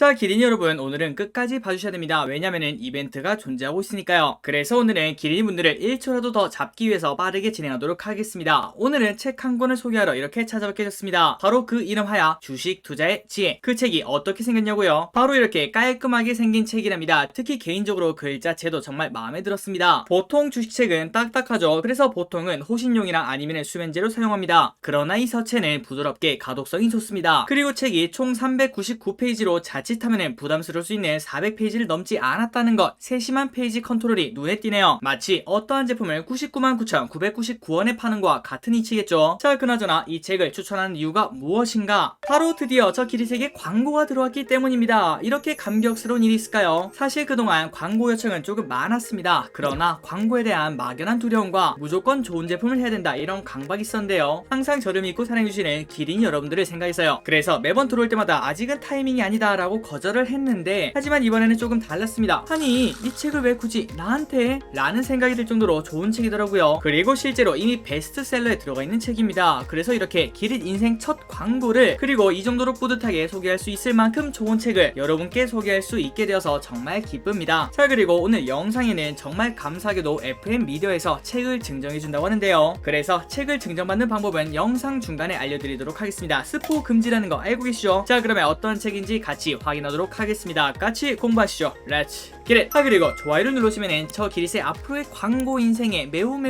자, 기린이 여러분, 오늘은 끝까지 봐주셔야 됩니다. 왜냐면은 이벤트가 존재하고 있으니까요. 그래서 오늘은 기린이 분들을 1초라도 더 잡기 위해서 빠르게 진행하도록 하겠습니다. 오늘은 책 한 권을 소개하러 이렇게 찾아뵙게 됐습니다. 바로 그 이름하여 주식 투자의 지혜. 그 책이 어떻게 생겼냐고요? 바로 이렇게 깔끔하게 생긴 책이랍니다. 특히 개인적으로 글자체도 정말 마음에 들었습니다. 보통 주식책은 딱딱하죠. 그래서 보통은 호신용이나 아니면 수면제로 사용합니다. 그러나 이 서체는 부드럽게 가독성이 좋습니다. 그리고 책이 총 399페이지로 자칫하면 부담스러울 수 있는 400페이지를 넘지 않았다는 것, 세심한 페이지 컨트롤이 눈에 띄네요. 마치 어떠한 제품을 999,999원에 파는 것과 같은 이치겠죠. 자, 그나저나 이 책을 추천하는 이유가 무엇인가? 바로 드디어 저 기리색에 광고가 들어왔기 때문입니다. 이렇게 감격스러운 일이 있을까요? 사실 그동안 광고 요청은 조금 많았습니다. 그러나 광고에 대한 막연한 두려움과 무조건 좋은 제품을 해야 된다 이런 강박이 있었는데요. 항상 저를 믿고 사랑해주시는 기린 여러분들을 생각해서요. 그래서 매번 들어올 때마다 아직은 타이밍이 아니다 라고 거절을 했는데, 하지만 이번에는 조금 달랐습니다. 아니 이 책을 왜 굳이 나한테? 라는 생각이 들 정도로 좋은 책이더라고요. 그리고 실제로 이미 베스트셀러에 들어가 있는 책입니다. 그래서 이렇게 기린 인생 첫 광고를, 그리고 이 정도로 뿌듯하게 소개할 수 있을 만큼 좋은 책을 여러분께 소개할 수 있게 되어서 정말 기쁩니다. 자, 그리고 오늘 영상에는 정말 감사하게도 FM 미디어에서 책을 증정해준다고 하는데요. 그래서 책을 증정받는 방법은 영상 중간에 알려드리도록 하겠습니다. 스포 금지라는 거 알고 계시죠? 자, 그러면 어떤 책인지 같이 확인하도록 하겠습니다. 같이 공부하시죠. 렛츠 기릿! 그리고 좋아요를 누르시면 저 기릿의 앞으로의 광고 인생에 매우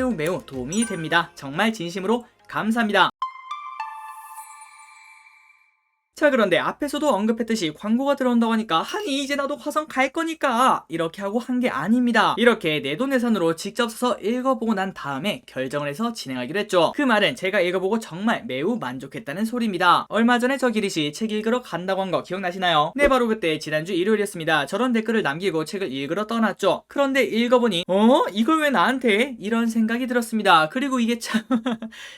도움이 됩니다. 정말 진심으로 감사합니다. 자, 그런데 앞에서도 언급했듯이 광고가 들어온다고 하니까 아니 이제 나도 화성 갈 거니까 이렇게 하고 한 게 아닙니다. 이렇게 내돈내산으로 직접 써서 읽어보고 난 다음에 결정을 해서 진행하기로 했죠. 그 말은 제가 읽어보고 정말 매우 만족했다는 소리입니다. 얼마 전에 저 기릿이 책 읽으러 간다고 한 거 기억나시나요? 네, 바로 그때 지난주 일요일이었습니다. 저런 댓글을 남기고 책을 읽으러 떠났죠. 그런데 읽어보니 이걸 왜 나한테? 이런 생각이 들었습니다. 그리고 이게 참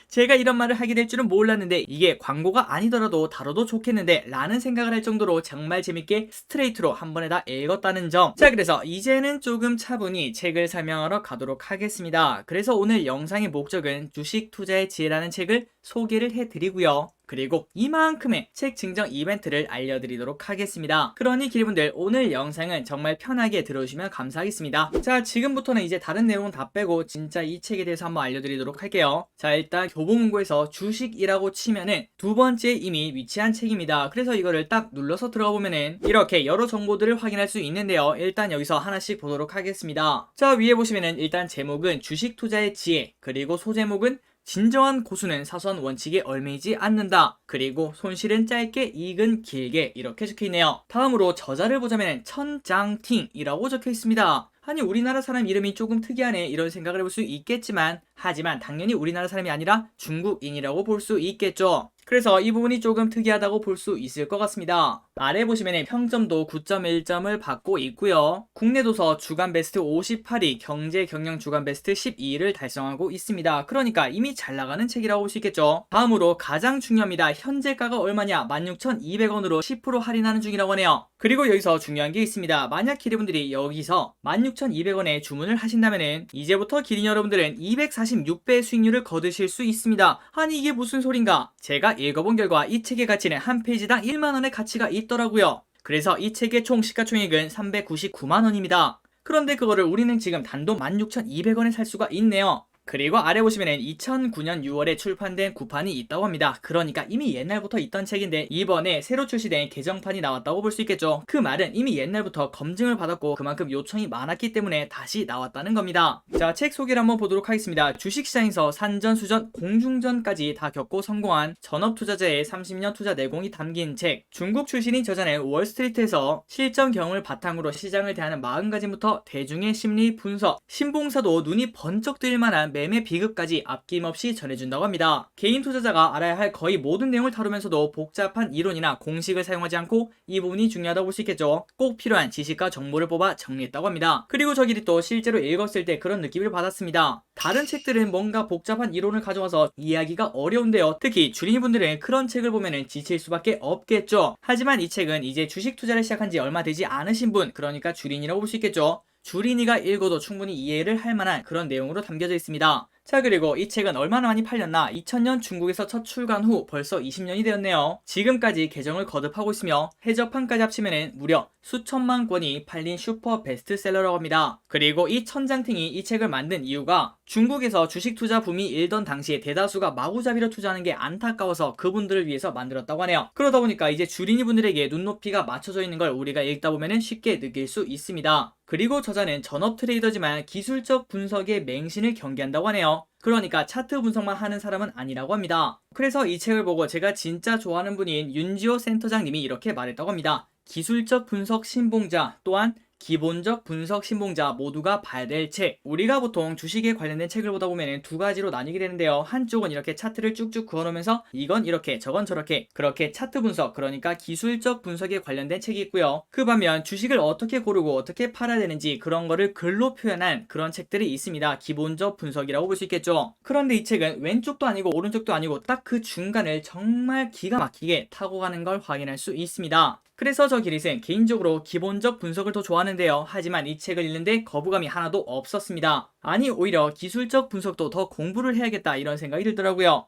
제가 이런 말을 하게 될 줄은 몰랐는데, 이게 광고가 아니더라도 다뤄도 좋겠는데 라는 생각을 할 정도로 정말 재밌게 스트레이트로 한 번에 다 읽었다는 점. 자, 그래서 이제는 조금 차분히 책을 설명하러 가도록 하겠습니다. 그래서 오늘 영상의 목적은 주식 투자의 지혜라는 책을 소개를 해드리고요. 그리고 이만큼의 책 증정 이벤트를 알려드리도록 하겠습니다. 그러니 기리분들 오늘 영상은 정말 편하게 들어주시면 감사하겠습니다. 자, 지금부터는 이제 다른 내용은 다 빼고 진짜 이 책에 대해서 한번 알려드리도록 할게요. 자, 일단 교보문고에서 주식이라고 치면은 두 번째 이미 위치한 책입니다. 그래서 이거를 딱 눌러서 들어가 보면은 이렇게 여러 정보들을 확인할 수 있는데요. 일단 여기서 하나씩 보도록 하겠습니다. 자, 위에 보시면은 일단 제목은 주식 투자의 지혜, 그리고 소제목은 진정한 고수는 사소한 원칙에 얽매이지 않는다. 그리고 손실은 짧게 이익은 길게 이렇게 적혀있네요. 다음으로 저자를 보자면 천장팅이라고 적혀있습니다. 아니 우리나라 사람 이름이 조금 특이하네 이런 생각을 해볼 수 있겠지만, 하지만 당연히 우리나라 사람이 아니라 중국인이라고 볼 수 있겠죠. 그래서 이 부분이 조금 특이하다고 볼 수 있을 것 같습니다. 아래 보시면 평점도 9.1점을 받고 있고요. 국내 도서 주간 베스트 58위, 경제 경영 주간 베스트 12위를 달성하고 있습니다. 그러니까 이미 잘 나가는 책이라고 볼 수 있겠죠. 다음으로 가장 중요합니다. 현재가가 얼마냐? 16,200원으로 10% 할인하는 중이라고 하네요. 그리고 여기서 중요한 게 있습니다. 만약 기린분들이 여기서 16,200원에 주문을 하신다면은 이제부터 기린 여러분들은 246배의 수익률을 거두실 수 있습니다. 아니 이게 무슨 소린가? 제가 읽어본 결과 이 책의 가치는 한 페이지당 1만원의 가치가 있더라고요. 그래서 이 책의 총 시가총액은 399만원입니다. 그런데 그거를 우리는 지금 단돈 16,200원에 살 수가 있네요. 그리고 아래 보시면은 2009년 6월에 출판된 구판이 있다고 합니다. 그러니까 이미 옛날부터 있던 책인데 이번에 새로 출시된 개정판이 나왔다고 볼 수 있겠죠. 그 말은 이미 옛날부터 검증을 받았고 그만큼 요청이 많았기 때문에 다시 나왔다는 겁니다. 자, 책 소개를 한번 보도록 하겠습니다. 주식시장에서 산전수전 공중전까지 다 겪고 성공한 전업투자자의 30년 투자 내공이 담긴 책. 중국 출신인 저자는 월스트리트에서 실전 경험을 바탕으로 시장을 대하는 마음가짐부터 대중의 심리 분석, 신봉사도 눈이 번쩍 뜨일 만한 매매 비급까지 아낌없이 전해준다고 합니다. 개인 투자자가 알아야 할 거의 모든 내용을 다루면서도 복잡한 이론이나 공식을 사용하지 않고 이 부분이 중요하다고 볼 수 있겠죠. 꼭 필요한 지식과 정보를 뽑아 정리했다고 합니다. 그리고 저기를 또 실제로 읽었을 때 그런 느낌을 받았습니다. 다른 책들은 뭔가 복잡한 이론을 가져와서 이해하기가 어려운데요. 특히 주린이분들은 그런 책을 보면 지칠 수밖에 없겠죠. 하지만 이 책은 이제 주식 투자를 시작한 지 얼마 되지 않으신 분, 그러니까 주린이라고 볼 수 있겠죠. 주린이가 읽어도 충분히 이해를 할 만한 그런 내용으로 담겨져 있습니다. 자, 그리고 이 책은 얼마나 많이 팔렸나? 2000년 중국에서 첫 출간 후 벌써 20년이 되었네요. 지금까지 개정을 거듭하고 있으며 해적판까지 합치면 무려 수천만 권이 팔린 슈퍼 베스트셀러라고 합니다. 그리고 이 천장팅이 이 책을 만든 이유가 중국에서 주식 투자 붐이 일던 당시에 대다수가 마구잡이로 투자하는 게 안타까워서 그분들을 위해서 만들었다고 하네요. 그러다 보니까 이제 주린이 분들에게 눈높이가 맞춰져 있는 걸 우리가 읽다 보면 쉽게 느낄 수 있습니다. 그리고 저자는 전업 트레이더지만 기술적 분석의 맹신을 경기한다고 하네요. 그러니까 차트 분석만 하는 사람은 아니라고 합니다. 그래서 이 책을 보고 제가 진짜 좋아하는 분인 윤지호 센터장님이 이렇게 말했다고 합니다. 기술적 분석 신봉자 또한 기본적 분석 신봉자 모두가 봐야 될 책. 우리가 보통 주식에 관련된 책을 보다 보면 두 가지로 나뉘게 되는데요. 한쪽은 이렇게 차트를 쭉쭉 그어놓으면서 이건 이렇게 저건 저렇게 그렇게 차트 분석, 그러니까 기술적 분석에 관련된 책이 있고요. 그 반면 주식을 어떻게 고르고 어떻게 팔아야 되는지 그런 거를 글로 표현한 그런 책들이 있습니다. 기본적 분석이라고 볼 수 있겠죠. 그런데 이 책은 왼쪽도 아니고 오른쪽도 아니고 딱 그 중간을 정말 기가 막히게 타고 가는 걸 확인할 수 있습니다. 그래서 저 기릿은 개인적으로 기본적 분석을 더 좋아하는데요. 하지만 이 책을 읽는데 거부감이 하나도 없었습니다. 아니, 오히려 기술적 분석도 더 공부를 해야겠다 이런 생각이 들더라고요.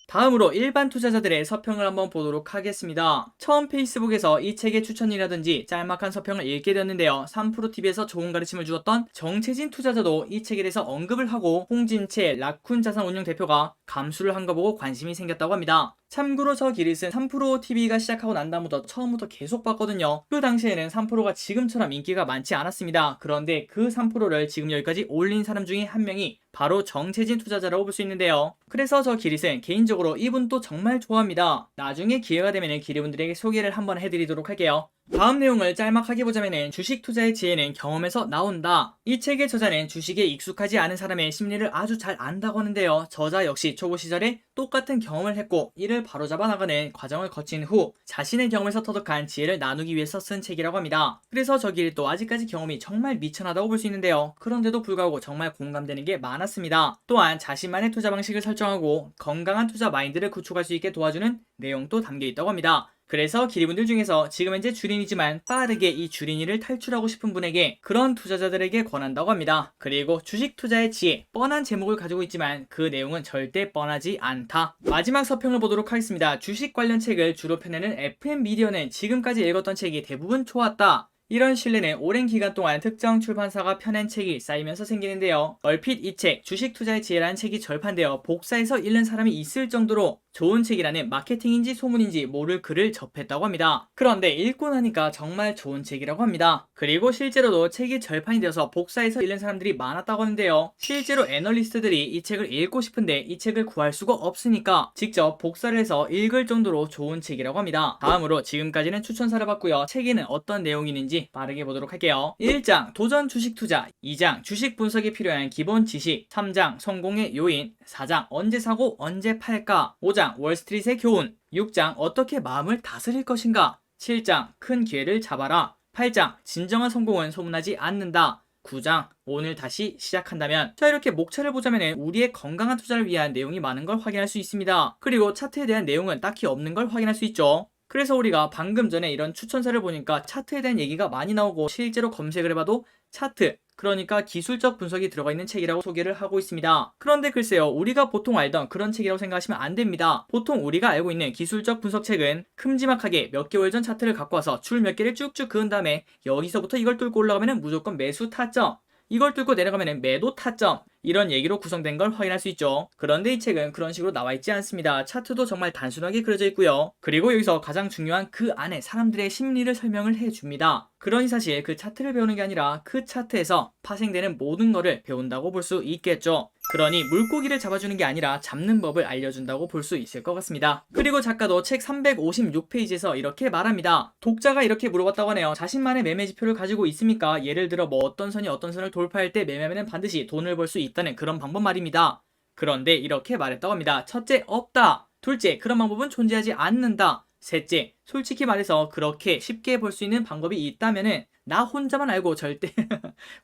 다음으로 일반 투자자들의 서평을 한번 보도록 하겠습니다. 처음 페이스북에서 이 책의 추천이라든지 짤막한 서평을 읽게 되었는데요. 3프로TV에서 좋은 가르침을 주었던 정채진 투자자도 이 책에 대해서 언급을 하고 홍진채 라쿤 자산운용 대표가 감수를 한 거 보고 관심이 생겼다고 합니다. 참고로 저 기릿은 3프로TV가 시작하고 난 다음부터 처음부터 계속 봤거든요. 그 당시에는 3프로가 지금처럼 인기가 많지 않았습니다. 그런데 그 3프로를 지금 여기까지 올린 사람 중에 한 명이 바로 정채진 투자자라고 볼 수 있는데요. 그래서 저 기릿은 개인적으로 이분도 정말 좋아합니다. 나중에 기회가 되면 기릿분들에게 소개를 한번 해드리도록 할게요. 다음 내용을 짤막하게 보자면 주식 투자의 지혜는 경험에서 나온다. 이 책의 저자는 주식에 익숙하지 않은 사람의 심리를 아주 잘 안다고 하는데요. 저자 역시 초보 시절에 똑같은 경험을 했고 이를 바로잡아 나가는 과정을 거친 후 자신의 경험에서 터득한 지혜를 나누기 위해서 쓴 책이라고 합니다. 그래서 저기 또 아직까지 경험이 정말 미천하다고 볼 수 있는데요. 그런데도 불구하고 정말 공감되는 게 많았습니다. 또한 자신만의 투자 방식을 설정하고 건강한 투자 마인드를 구축할 수 있게 도와주는 내용도 담겨 있다고 합니다. 그래서 기리분들 중에서 지금 현재 주린이지만 빠르게 이 주린이를 탈출하고 싶은 분에게 그런 투자자들에게 권한다고 합니다. 그리고 주식 투자의 지혜, 뻔한 제목을 가지고 있지만 그 내용은 절대 뻔하지 않다. 마지막 서평을 보도록 하겠습니다. 주식 관련 책을 주로 펴내는 FM미디어는 지금까지 읽었던 책이 대부분 좋았다. 이런 신뢰는 오랜 기간 동안 특정 출판사가 펴낸 책이 쌓이면서 생기는데요. 얼핏 이 책, 주식 투자의 지혜라는 책이 절판되어 복사해서 읽는 사람이 있을 정도로 좋은 책이라는 마케팅인지 소문인지 모를 글을 접했다고 합니다. 그런데 읽고 나니까 정말 좋은 책이라고 합니다. 그리고 실제로도 책이 절판이 되어서 복사해서 읽는 사람들이 많았다고 하는데요. 실제로 애널리스트들이 이 책을 읽고 싶은데 이 책을 구할 수가 없으니까 직접 복사를 해서 읽을 정도로 좋은 책이라고 합니다. 다음으로 지금까지는 추천사를 받고요. 책에는 어떤 내용이 있는지 빠르게 보도록 할게요. 1장 도전 주식 투자, 2장 주식 분석에 필요한 기본 지식, 3장 성공의 요인, 4장 언제 사고 언제 팔까, 5장 월스트리트의 교훈, 6장 어떻게 마음을 다스릴 것인가, 7장 큰 기회를 잡아라, 8장 진정한 성공은 소문나지 않는다, 9장 오늘 다시 시작한다면. 자, 이렇게 목차를 보자면 우리의 건강한 투자를 위한 내용이 많은 걸 확인할 수 있습니다. 그리고 차트에 대한 내용은 딱히 없는 걸 확인할 수 있죠. 그래서 우리가 방금 전에 이런 추천사를 보니까 차트에 대한 얘기가 많이 나오고 실제로 검색을 해봐도 차트, 그러니까 기술적 분석이 들어가 있는 책이라고 소개를 하고 있습니다. 그런데 글쎄요, 우리가 보통 알던 그런 책이라고 생각하시면 안 됩니다. 보통 우리가 알고 있는 기술적 분석 책은 큼지막하게 몇 개월 전 차트를 갖고 와서 줄 몇 개를 쭉쭉 그은 다음에 여기서부터 이걸 뚫고 올라가면 무조건 매수 타점, 이걸 뚫고 내려가면 매도 타점, 이런 얘기로 구성된 걸 확인할 수 있죠. 그런데 이 책은 그런 식으로 나와 있지 않습니다. 차트도 정말 단순하게 그려져 있고요. 그리고 여기서 가장 중요한 그 안에 사람들의 심리를 설명을 해줍니다. 그러니 사실 그 차트를 배우는 게 아니라 그 차트에서 파생되는 모든 거를 배운다고 볼 수 있겠죠. 그러니 물고기를 잡아주는 게 아니라 잡는 법을 알려준다고 볼 수 있을 것 같습니다. 그리고 작가도 책 356페이지에서 이렇게 말합니다. 독자가 이렇게 물어봤다고 하네요. 자신만의 매매 지표를 가지고 있습니까? 예를 들어 뭐 어떤 선이 어떤 선을 돌파할 때 매매하면 반드시 돈을 벌 수 있다는 그런 방법 말입니다. 그런데 이렇게 말했다고 합니다. 첫째, 없다. 둘째, 그런 방법은 존재하지 않는다. 셋째, 솔직히 말해서 그렇게 쉽게 볼 수 있는 방법이 있다면은 나 혼자만 알고 절대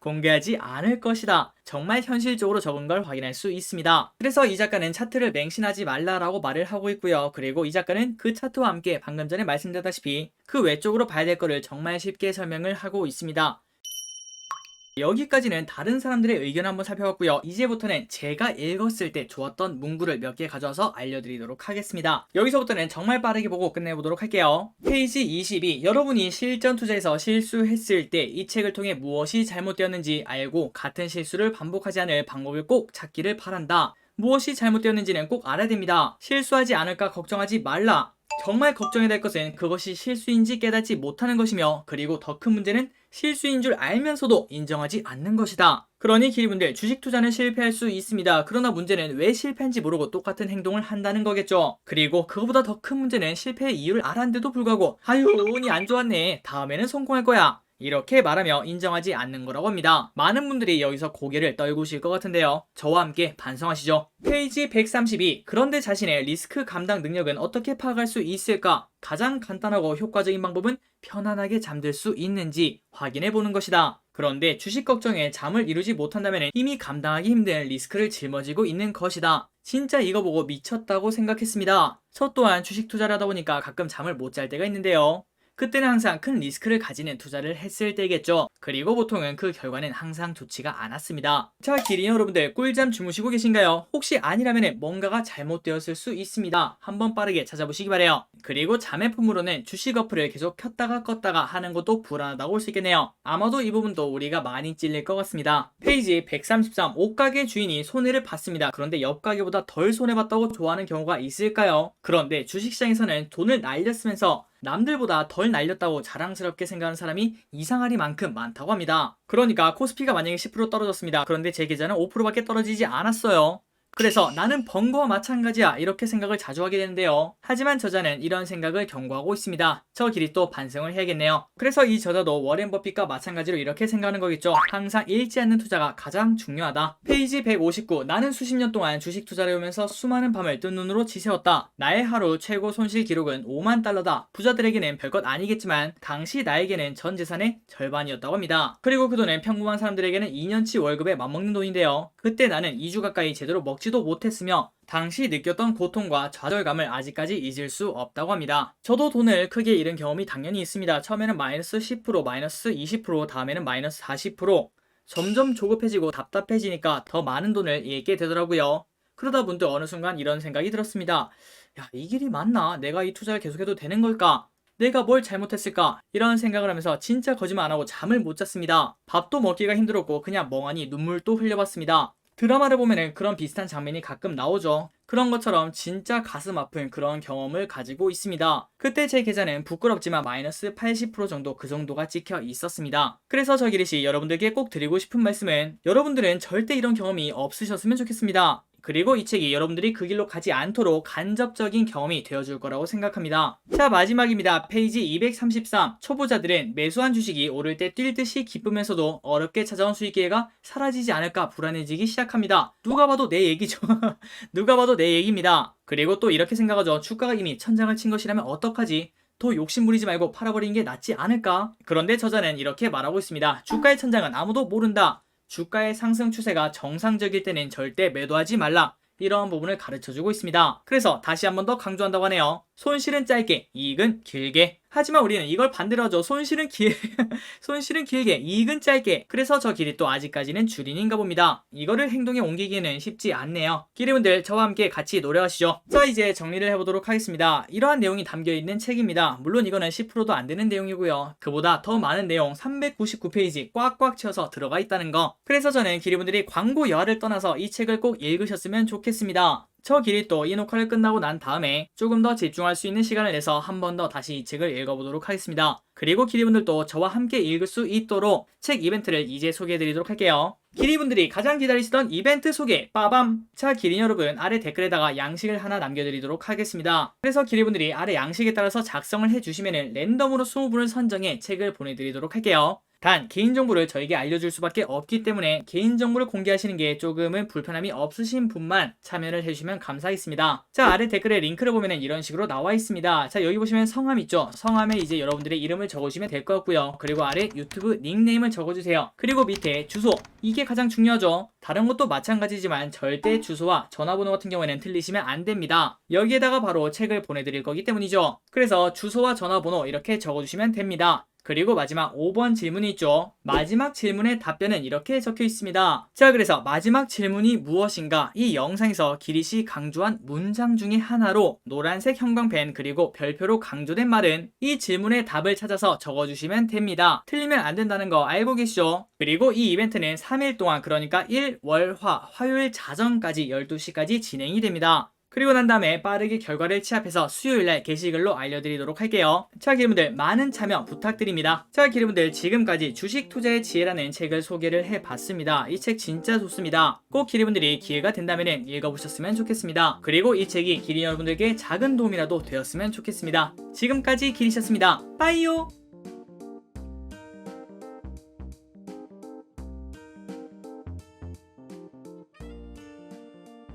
공개하지 않을 것이다. 정말 현실적으로 적은 걸 확인할 수 있습니다. 그래서 이 작가는 차트를 맹신하지 말라라고 말을 하고 있고요. 그리고 이 작가는 그 차트와 함께 방금 전에 말씀드렸다시피 그 외적으로 봐야 될 거를 정말 쉽게 설명을 하고 있습니다. 여기까지는 다른 사람들의 의견을 한번 살펴봤고요. 이제부터는 제가 읽었을 때 좋았던 문구를 몇 개 가져와서 알려드리도록 하겠습니다. 여기서부터는 정말 빠르게 보고 끝내보도록 할게요. 페이지 22. 여러분이 실전 투자에서 실수했을 때 이 책을 통해 무엇이 잘못되었는지 알고 같은 실수를 반복하지 않을 방법을 꼭 찾기를 바란다. 무엇이 잘못되었는지는 꼭 알아야 됩니다. 실수하지 않을까 걱정하지 말라. 정말 걱정해야 될 것은 그것이 실수인지 깨닫지 못하는 것이며, 그리고 더 큰 문제는 실수인 줄 알면서도 인정하지 않는 것이다. 그러니 기리분들, 주식 투자는 실패할 수 있습니다. 그러나 문제는 왜 실패한지 모르고 똑같은 행동을 한다는 거겠죠. 그리고 그거보다 더 큰 문제는 실패의 이유를 알았는데도 불구하고 아유 운이 안 좋았네, 다음에는 성공할 거야, 이렇게 말하며 인정하지 않는 거라고 합니다. 많은 분들이 여기서 고개를 떨구실 것 같은데요. 저와 함께 반성하시죠. 페이지 132. 그런데 자신의 리스크 감당 능력은 어떻게 파악할 수 있을까? 가장 간단하고 효과적인 방법은 편안하게 잠들 수 있는지 확인해 보는 것이다. 그런데 주식 걱정에 잠을 이루지 못한다면 이미 감당하기 힘든 리스크를 짊어지고 있는 것이다. 진짜 이거 보고 미쳤다고 생각했습니다. 저 또한 주식 투자를 하다 보니까 가끔 잠을 못 잘 때가 있는데요. 그때는 항상 큰 리스크를 가지는 투자를 했을 때겠죠. 그리고 보통은 그 결과는 항상 좋지가 않았습니다. 자, 기린 여러분들, 꿀잠 주무시고 계신가요? 혹시 아니라면 뭔가가 잘못되었을 수 있습니다. 한번 빠르게 찾아보시기 바래요. 그리고 잠의 품으로는 주식 어플을 계속 켰다가 껐다가 하는 것도 불안하다고 볼 수 있겠네요. 아마도 이 부분도 우리가 많이 찔릴 것 같습니다. 페이지 133. 옷가게 주인이 손해를 봤습니다. 그런데 옆 가게보다 덜 손해봤다고 좋아하는 경우가 있을까요? 그런데 주식시장에서는 돈을 날렸으면서 남들보다 덜 날렸다고 자랑스럽게 생각하는 사람이 이상하리만큼 많다고 합니다. 그러니까 코스피가 만약에 10% 떨어졌습니다. 그런데 제 계좌는 5%밖에 떨어지지 않았어요. 그래서 나는 번 거와 마찬가지야, 이렇게 생각을 자주 하게 되는데요. 하지만 저자는 이런 생각을 경고하고 있습니다. 저 길이 또 반성을 해야겠네요. 그래서 이 저자도 워렌 버핏과 마찬가지로 이렇게 생각하는 거겠죠. 항상 잃지 않는 투자가 가장 중요하다. 페이지 159. 나는 수십 년 동안 주식 투자를 해오면서 수많은 밤을 뜬 눈으로 지새웠다. 나의 하루 최고 손실 기록은 $50,000다. 부자들에게는 별것 아니겠지만 당시 나에게는 전 재산의 절반이었다고 합니다. 그리고 그 돈은 평범한 사람들에게는 2년치 월급에 맞먹는 돈인데요. 그때 나는 2주 가까이 제대로 먹지도 못했으며 당시 느꼈던 고통과 좌절감을 아직까지 잊을 수 없다고 합니다. 저도 돈을 크게 잃은 경험이 당연히 있습니다. 처음에는 마이너스 10%, 마이너스 20%, 다음에는 마이너스 40%. 점점 조급해지고 답답해지니까 더 많은 돈을 잃게 되더라고요. 그러다 문득 어느 순간 이런 생각이 들었습니다. 야, 이 길이 맞나? 내가 이 투자를 계속해도 되는 걸까? 내가 뭘 잘못했을까? 이런 생각을 하면서 진짜 거짓말 안 하고 잠을 못 잤습니다. 밥도 먹기가 힘들었고 그냥 멍하니 눈물도 흘려봤습니다. 드라마를 보면은 그런 비슷한 장면이 가끔 나오죠. 그런 것처럼 진짜 가슴 아픈 그런 경험을 가지고 있습니다. 그때 제 계좌는 부끄럽지만 마이너스 80% 정도, 그 정도가 찍혀 있었습니다. 그래서 저 기릿이 여러분들께 꼭 드리고 싶은 말씀은, 여러분들은 절대 이런 경험이 없으셨으면 좋겠습니다. 그리고 이 책이 여러분들이 그 길로 가지 않도록 간접적인 경험이 되어줄 거라고 생각합니다. 자, 마지막입니다. 페이지 233. 초보자들은 매수한 주식이 오를 때 뛸 듯이 기쁘면서도 어렵게 찾아온 수익 기회가 사라지지 않을까 불안해지기 시작합니다. 누가 봐도 내 얘기죠. 누가 봐도 내 얘기입니다. 그리고 또 이렇게 생각하죠. 주가가 이미 천장을 친 것이라면 어떡하지? 더 욕심부리지 말고 팔아버리는 게 낫지 않을까? 그런데 저자는 이렇게 말하고 있습니다. 주가의 천장은 아무도 모른다. 주가의 상승 추세가 정상적일 때는 절대 매도하지 말라. 이러한 부분을 가르쳐주고 있습니다. 그래서 다시 한 번 더 강조한다고 하네요. 손실은 짧게, 이익은 길게. 하지만 우리는 이걸 반대로 하죠. 손실은 길게, 이익은 짧게. 그래서 저 길이 또 아직까지는 주린인가 봅니다. 이거를 행동에 옮기기는 쉽지 않네요. 기리분들, 저와 함께 같이 노력하시죠. 자, 이제 정리를 해보도록 하겠습니다. 이러한 내용이 담겨있는 책입니다. 물론 이거는 10%도 안 되는 내용이고요. 그보다 더 많은 내용 399페이지 꽉꽉 채워서 들어가 있다는 거. 그래서 저는 기리분들이 광고 여하를 떠나서 이 책을 꼭 읽으셨으면 좋겠습니다. 저 길이 또 이 녹화를 끝나고 난 다음에 조금 더 집중할 수 있는 시간을 내서 한 번 더 다시 이 책을 읽어보도록 하겠습니다. 그리고 기리분들도 저와 함께 읽을 수 있도록 책 이벤트를 이제 소개해드리도록 할게요. 기리분들이 가장 기다리시던 이벤트 소개, 빠밤! 자, 기린 여러분, 아래 댓글에다가 양식을 하나 남겨드리도록 하겠습니다. 그래서 기리분들이 아래 양식에 따라서 작성을 해주시면 랜덤으로 20분을 선정해 책을 보내드리도록 할게요. 단 개인정보를 저에게 알려줄 수밖에 없기 때문에 개인정보를 공개하시는 게 조금은 불편함이 없으신 분만 참여를 해주시면 감사하겠습니다. 자, 아래 댓글에 링크를 보면 이런 식으로 나와 있습니다. 자, 여기 보시면 성함 있죠? 성함에 이제 여러분들의 이름을 적어주시면 될 것 같고요. 그리고 아래 유튜브 닉네임을 적어주세요. 그리고 밑에 주소, 이게 가장 중요하죠. 다른 것도 마찬가지지만 절대 주소와 전화번호 같은 경우에는 틀리시면 안 됩니다. 여기에다가 바로 책을 보내드릴 거기 때문이죠. 그래서 주소와 전화번호 이렇게 적어주시면 됩니다. 그리고 마지막 5번 질문이 있죠. 마지막 질문의 답변은 이렇게 적혀 있습니다. 자, 그래서 마지막 질문이 무엇인가? 이 영상에서 기릿이 강조한 문장 중에 하나로 노란색 형광펜 그리고 별표로 강조된 말은 이 질문의 답을 찾아서 적어주시면 됩니다. 틀리면 안 된다는 거 알고 계시죠? 그리고 이 이벤트는 3일 동안, 그러니까 일, 월, 화, 화요일 자정까지 12시까지 진행이 됩니다. 그리고 난 다음에 빠르게 결과를 취합해서 수요일날 게시글로 알려드리도록 할게요. 자, 기회분들 많은 참여 부탁드립니다. 자, 기회분들 지금까지 주식 투자의 지혜라는 책을 소개를 해봤습니다. 이 책 진짜 좋습니다. 꼭 기회분들이 기회가 된다면 읽어보셨으면 좋겠습니다. 그리고 이 책이 기린 여러분들께 작은 도움이라도 되었으면 좋겠습니다. 지금까지 기리셨습니다. 빠이요.